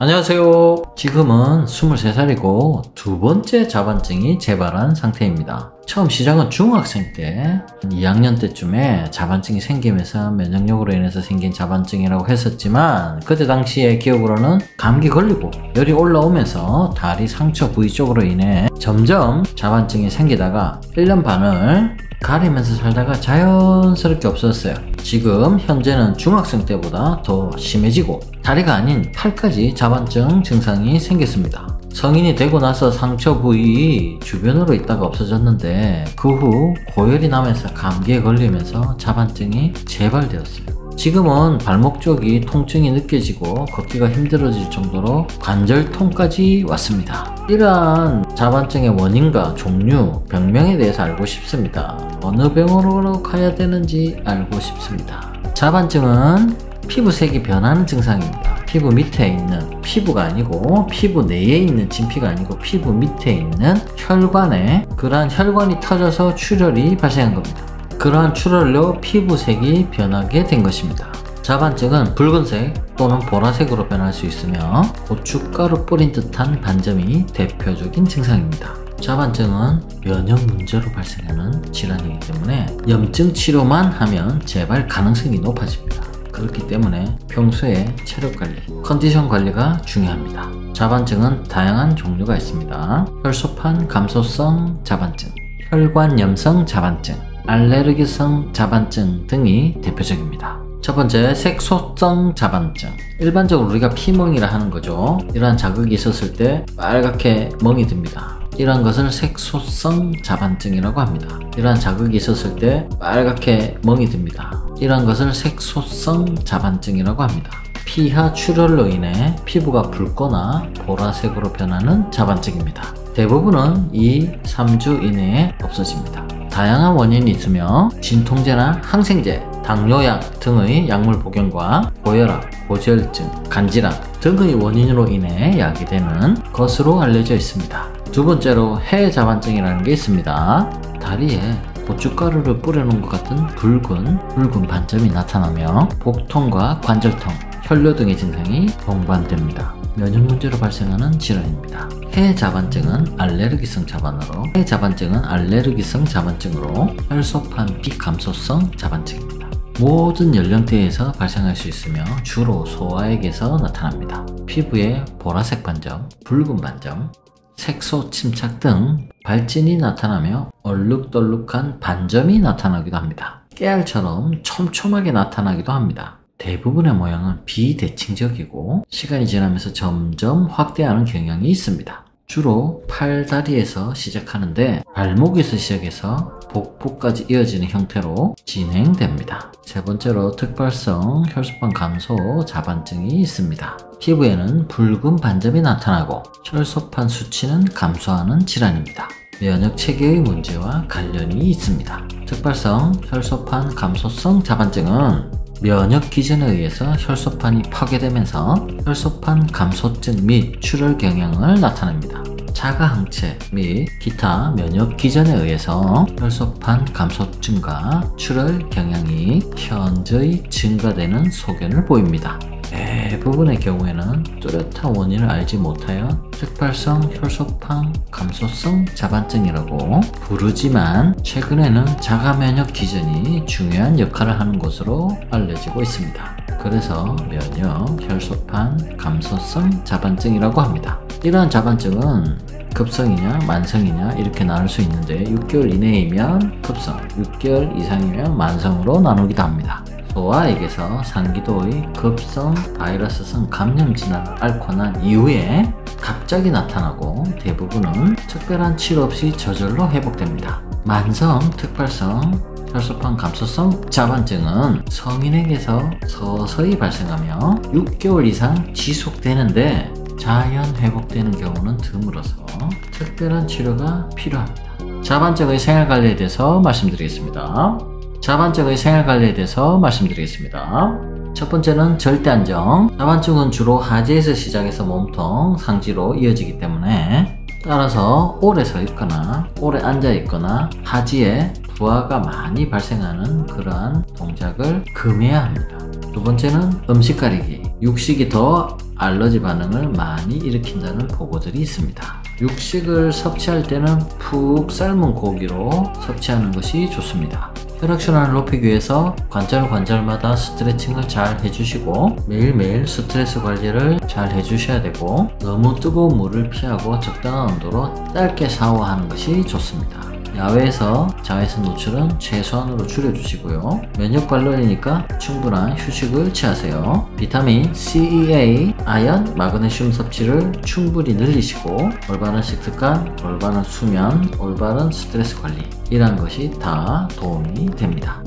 안녕하세요. 지금은 23살이고 두 번째 자반증이 재발한 상태입니다. 처음 시작은 중학생 때 2학년 때쯤에 자반증이 생기면서 면역력으로 인해서 생긴 자반증이라고 했었지만 그때 당시의 기억으로는 감기 걸리고 열이 올라오면서 다리 상처 부위 쪽으로 인해 점점 자반증이 생기다가 1년 반을 가리면서 살다가 자연스럽게 없어졌어요. 지금 현재는 중학생 때보다 더 심해지고 다리가 아닌 팔까지 자반증 증상이 생겼습니다. 성인이 되고 나서 상처 부위 주변으로 있다가 없어졌는데 그 후 고열이 나면서 감기에 걸리면서 자반증이 재발되었어요. 지금은 발목 쪽이 통증이 느껴지고 걷기가 힘들어질 정도로 관절통까지 왔습니다. 이러한 자반증의 원인과 종류, 병명에 대해서 알고 싶습니다. 어느 병원으로 가야 되는지 알고 싶습니다. 자반증은 피부색이 변하는 증상입니다. 피부 밑에 있는, 피부가 아니고 피부 내에 있는 진피가 아니고 피부 밑에 있는 혈관에 그러한 혈관이 터져서 출혈이 발생한 겁니다. 그러한 출혈로 피부색이 변하게 된 것입니다. 자반증은 붉은색 또는 보라색으로 변할 수 있으며 고춧가루 뿌린 듯한 반점이 대표적인 증상입니다. 자반증은 면역 문제로 발생하는 질환이기 때문에 염증 치료만 하면 재발 가능성이 높아집니다. 그렇기 때문에 평소에 체력 관리, 컨디션 관리가 중요합니다. 자반증은 다양한 종류가 있습니다. 혈소판 감소성 자반증, 혈관염성 자반증, 알레르기성 자반증 등이 대표적입니다. 첫 번째, 색소성 자반증. 일반적으로 우리가 피멍이라 하는 거죠. 이러한 자극이 있었을 때 빨갛게 멍이 듭니다. 이러한 것을 색소성 자반증이라고 합니다. 이러한 자극이 있었을 때 빨갛게 멍이 듭니다. 이러한 것을 색소성 자반증이라고 합니다. 피하 출혈로 인해 피부가 붉거나 보라색으로 변하는 자반증입니다. 대부분은 2-3주 이내에 없어집니다. 다양한 원인이 있으며 진통제나 항생제, 당뇨약 등의 약물 복용과 고혈압, 고지혈증, 간질환 등의 원인으로 인해 야기되는 것으로 알려져 있습니다. 두 번째로 해외 자반증이라는 게 있습니다. 다리에 고춧가루를 뿌려놓은 것 같은 붉은 반점이 나타나며 복통과 관절통, 혈뇨 등의 증상이 동반됩니다. 면역 문제로 발생하는 질환입니다. 해 자반증은 알레르기성 자반증으로 혈소판 비감소성 자반증입니다. 모든 연령대에서 발생할 수 있으며 주로 소아에게서 나타납니다. 피부에 보라색 반점, 붉은 반점, 색소 침착 등 발진이 나타나며 얼룩덜룩한 반점이 나타나기도 합니다. 깨알처럼 촘촘하게 나타나기도 합니다. 대부분의 모양은 비대칭적이고 시간이 지나면서 점점 확대하는 경향이 있습니다. 주로 팔, 다리에서 시작하는데 발목에서 시작해서 복부까지 이어지는 형태로 진행됩니다. 세 번째로 특발성 혈소판 감소 자반증이 있습니다. 피부에는 붉은 반점이 나타나고 혈소판 수치는 감소하는 질환입니다. 면역 체계의 문제와 관련이 있습니다. 특발성 혈소판 감소성 자반증은 면역 기전에 의해서 혈소판이 파괴되면서 혈소판 감소증 및 출혈 경향을 나타냅니다. 자가항체 및 기타 면역 기전에 의해서 혈소판 감소증과 출혈 경향이 현저히 증가되는 소견을 보입니다. 대부분의 경우에는 뚜렷한 원인을 알지 못하여 특발성 혈소판 감소성 자반증이라고 부르지만 최근에는 자가 면역 기전이 중요한 역할을 하는 것으로 알려지고 있습니다. 그래서 면역 혈소판 감소성 자반증이라고 합니다. 이러한 자반증은 급성이냐 만성이냐 이렇게 나눌 수 있는데 6개월 이내이면 급성, 6개월 이상이면 만성으로 나누기도 합니다. 소아에게서 상기도의 급성 바이러스성 감염 진화를 앓고 난 이후에 갑자기 나타나고 대부분은 특별한 치료 없이 저절로 회복됩니다. 만성 특발성 혈소판 감소성 자반증은 성인에게서 서서히 발생하며 6개월 이상 지속되는데 자연 회복되는 경우는 드물어서 특별한 치료가 필요합니다. 자반증의 생활관리에 대해서 말씀드리겠습니다. 첫 번째는 절대안정. 자반증은 주로 하지에서 시작해서 몸통, 상지로 이어지기 때문에 따라서 오래 서 있거나 오래 앉아 있거나 하지에 부하가 많이 발생하는 그러한 동작을 금해야 합니다. 두 번째는 음식 가리기. 육식이 더 알러지 반응을 많이 일으킨다는 보고들이 있습니다. 육식을 섭취할 때는 푹 삶은 고기로 섭취하는 것이 좋습니다. 혈액순환을 높이기 위해서 관절마다 스트레칭을 잘 해주시고 매일매일 스트레스 관리를 잘 해주셔야 되고 너무 뜨거운 물을 피하고 적당한 온도로 짧게 샤워하는 것이 좋습니다. 야외에서 자외선 노출은 최소한으로 줄여주시고요. 면역 관련이니까 충분한 휴식을 취하세요. 비타민 C, A, 아연, 마그네슘 섭취를 충분히 늘리시고 올바른 식습관, 올바른 수면, 올바른 스트레스 관리 이런 것이 다 도움이 됩니다.